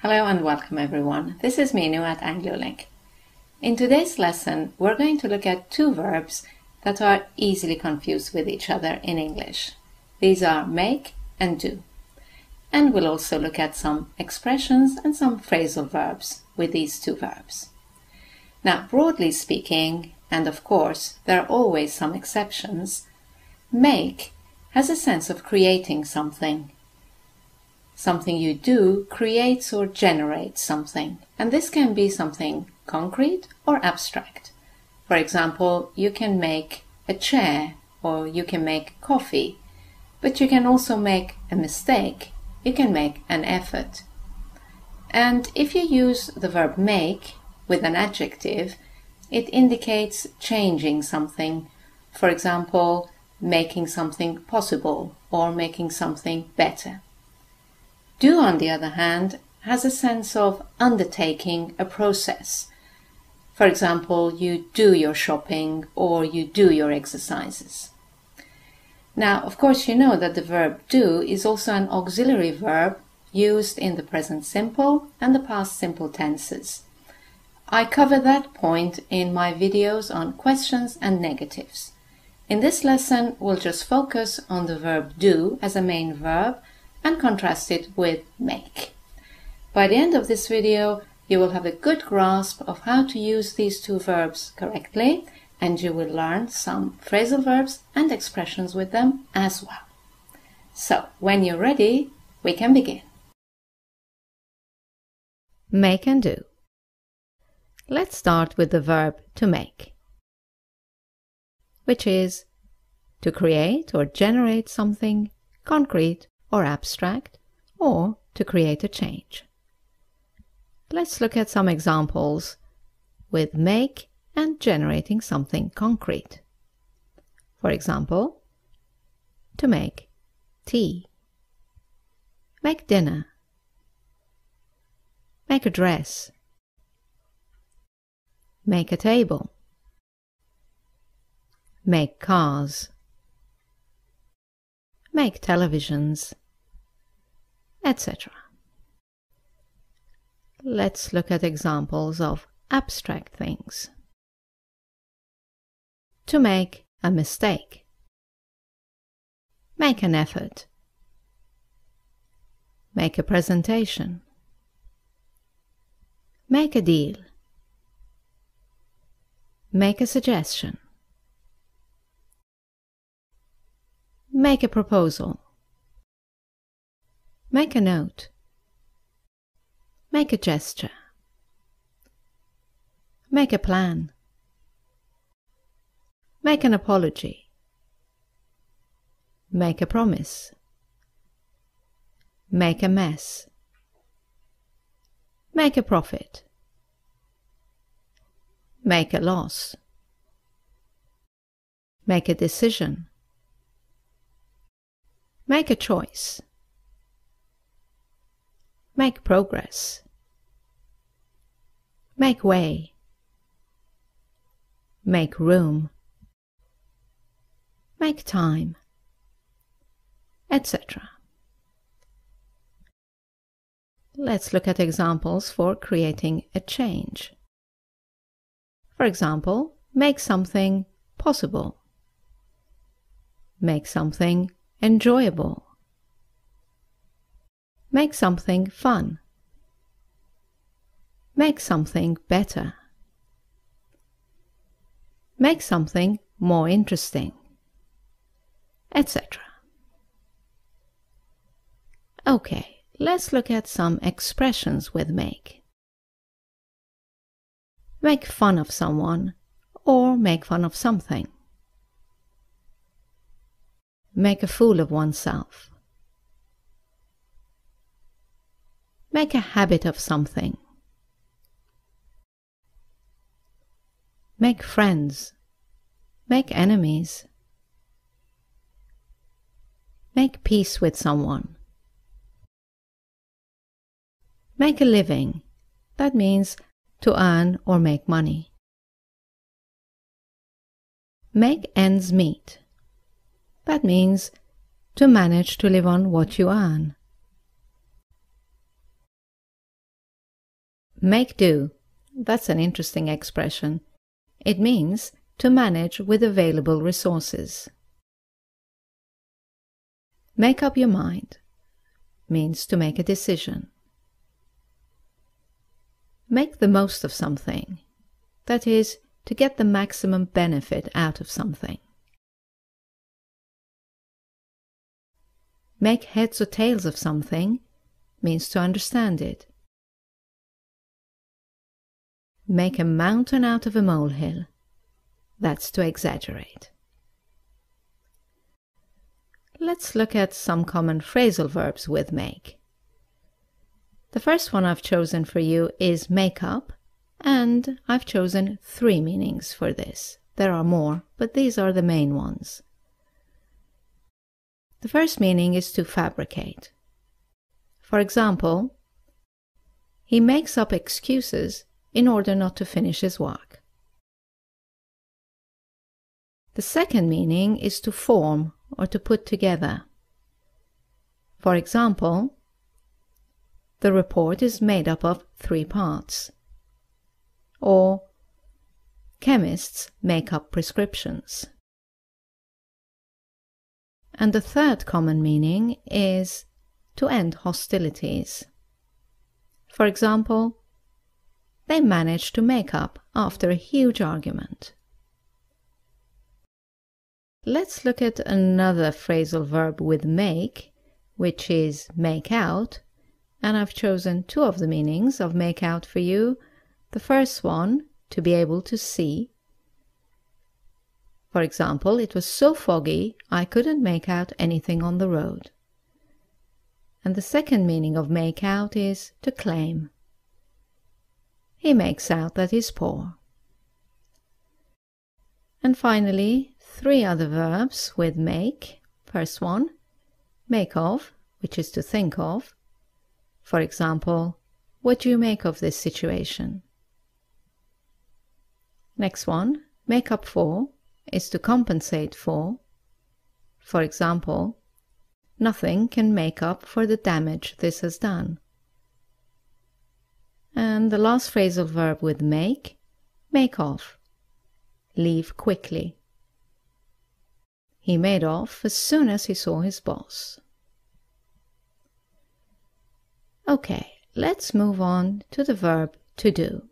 Hello and welcome everyone. This is Minu at AngloLink. In today's lesson, we're going to look at two verbs that are easily confused with each other in English. These are make and do. And we'll also look at some expressions and some phrasal verbs with these two verbs. Now, broadly speaking, and of course, there are always some exceptions, make has a sense of creating something. Something you do creates or generates something, and this can be something concrete or abstract. For example, you can make a chair or you can make coffee, but you can also make a mistake. You can make an effort. And if you use the verb make with an adjective, it indicates changing something. For example, making something possible or making something better. Do, on the other hand, has a sense of undertaking a process. For example, you do your shopping or you do your exercises. Now, of course, you know that the verb do is also an auxiliary verb used in the present simple and the past simple tenses. I cover that point in my videos on questions and negatives. In this lesson, we'll just focus on the verb do as a main verb and contrast it with make. By the end of this video, you will have a good grasp of how to use these two verbs correctly, and you will learn some phrasal verbs and expressions with them as well. So, when you're ready, we can begin. Make and do. Let's start with the verb to make, which is to create or generate something concrete or abstract, or to create a change. Let's look at some examples with make and generating something concrete. For example, to make tea, make dinner, make a dress, make a table, make cars, make televisions, etc. Let's look at examples of abstract things. To make a mistake, make an effort, make a presentation, make a deal, make a suggestion, make a proposal, make a note, make a gesture, make a plan, make an apology, make a promise, make a mess, make a profit, make a loss, make a decision, make a choice, make progress, make way, make room, make time, etc. Let's look at examples for creating a change. For example, make something possible, make something enjoyable, make something fun, make something better, make something more interesting, etc. Okay, let's look at some expressions with make. Make fun of someone or make fun of something. Make a fool of oneself. Make a habit of something. Make friends. Make enemies. Make peace with someone. Make a living. That means to earn or make money. Make ends meet. That means to manage to live on what you earn. Make do. That's an interesting expression. It means to manage with available resources. Make up your mind means to make a decision. Make the most of something. That is, to get the maximum benefit out of something. Make heads or tails of something means to understand it. Make a mountain out of a molehill. That's to exaggerate. Let's look at some common phrasal verbs with make. The first one I've chosen for you is make up, and I've chosen 3 meanings for this. There are more, but these are the main ones. The first meaning is to fabricate. For example, he makes up excuses in order not to finish his work. The second meaning is to form or to put together. For example, the report is made up of 3 parts. Or, chemists make up prescriptions. And the third common meaning is to end hostilities. For example, they managed to make up after a huge argument. Let's look at another phrasal verb with make, which is make out, and I've chosen 2 of the meanings of make out for you. The first one, to be able to see. For example, it was so foggy I couldn't make out anything on the road. And the second meaning of make out is to claim. He makes out that he's poor. And finally, 3 other verbs with make. First one, make of, which is to think of. For example, what do you make of this situation? Next one, make up for, is to compensate for. For example, nothing can make up for the damage this has done. And the last phrasal verb with make off, leave quickly. He made off as soon as he saw his boss. Okay, let's move on to the verb to do,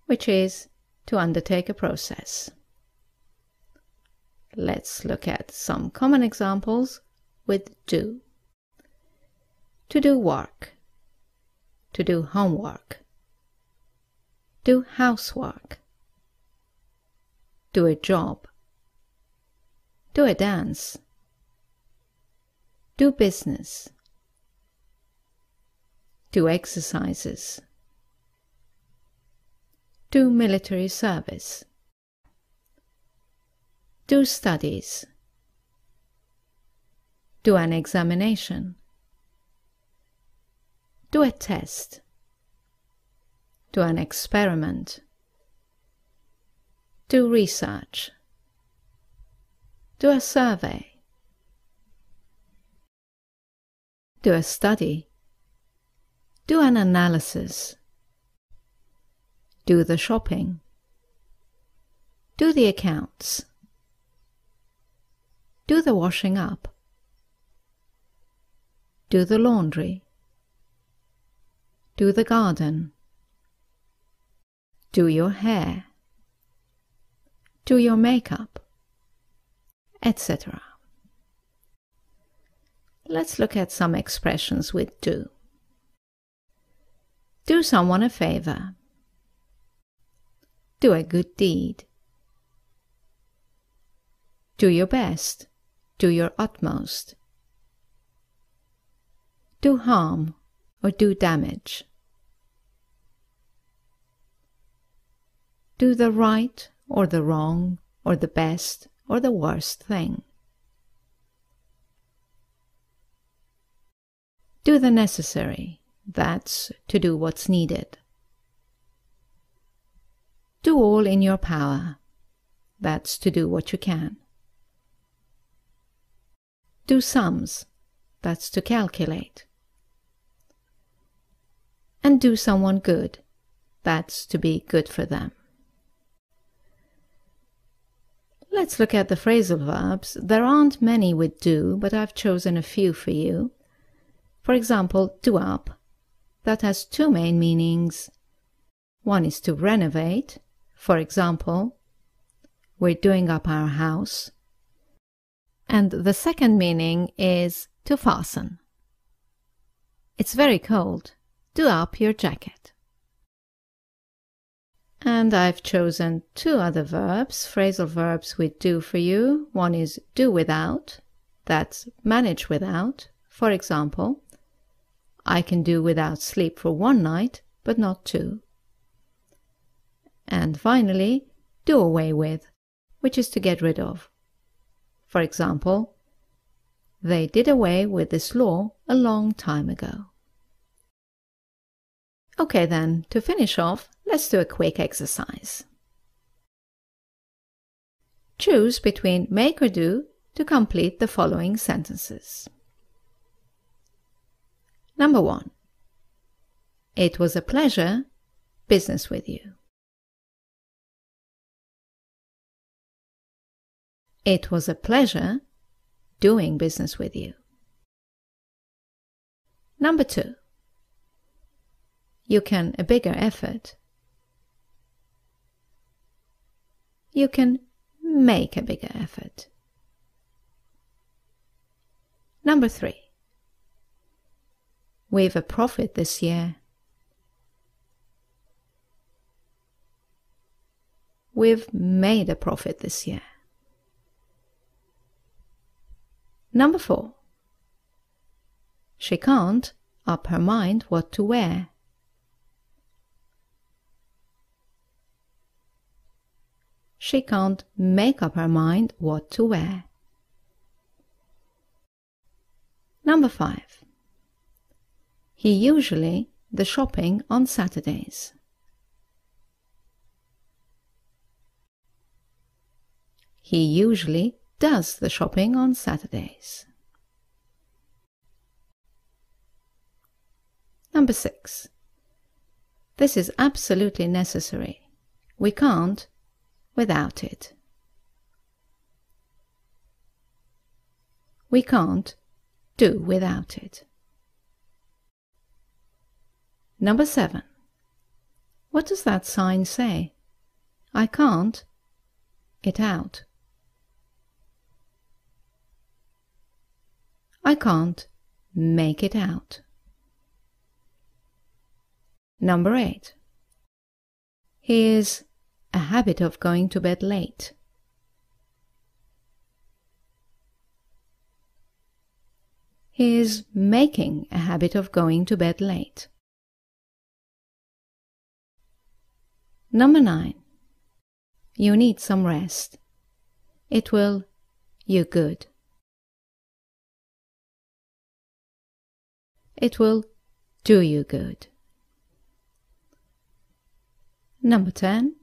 which is to undertake a process. Let's look at some common examples with do. To do work. To do homework. Do housework. Do a job. Do a dance. Do business. Do exercises. Do military service. Do studies. Do an examination. Do a test. Do an experiment. Do research. Do a survey. Do a study. Do an analysis. Do the shopping. Do the accounts. Do the washing up. Do the laundry. Do the garden. Do your hair. Do your makeup, etc. Let's look at some expressions with do. Do someone a favor. Do a good deed. Do your best. Do your utmost. Do harm or do damage. Do the right or the wrong or the best or the worst thing. Do the necessary. That's to do what's needed. Do all in your power. That's to do what you can. Do sums. That's to calculate. and do someone good. That's to be good for them. Let's look at the phrasal verbs. There aren't many with do, but I've chosen a few for you. For example, do up. That has two main meanings. One is to renovate. For example, we're doing up our house. And the second meaning is to fasten. It's very cold. Do up your jacket. And I've chosen two other verbs, phrasal verbs with do for you. One is do without. That's manage without. For example, I can do without sleep for one night, but not two. And finally, do away with, which is to get rid of. For example, they did away with this law a long time ago. Okay then, to finish off, let's do a quick exercise. Choose between make or do to complete the following sentences. Number 1. It was a pleasure business with you. It was a pleasure doing business with you. Number 2. You can a bigger effort. You can make a bigger effort. Number 3. We've a profit this year. We've made a profit this year. Number 4. She can't up her mind what to wear. She can't make up her mind what to wear. Number 5. He usually the shopping on Saturdays. He usually does the shopping on Saturdays. Number 6. This is absolutely necessary. We can't without it. We can't do without it. Number 7. What does that sign say? I can't it out. I can't make it out. Number 8. Here's a habit of going to bed late. He is making a habit of going to bed late. Number 9. You need some rest. It will you good. It will do you good. Number 10.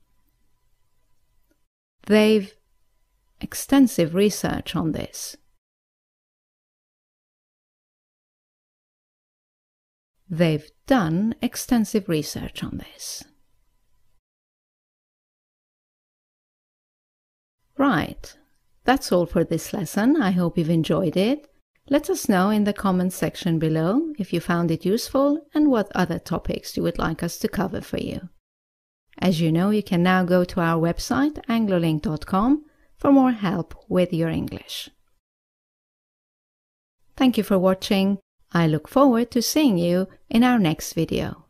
They've extensive research on this. They've done extensive research on this. Right, that's all for this lesson. I hope you've enjoyed it. Let us know in the comments section below if you found it useful and what other topics you would like us to cover for you. As you know, you can now go to our website anglolink.com for more help with your English. Thank you for watching. I look forward to seeing you in our next video.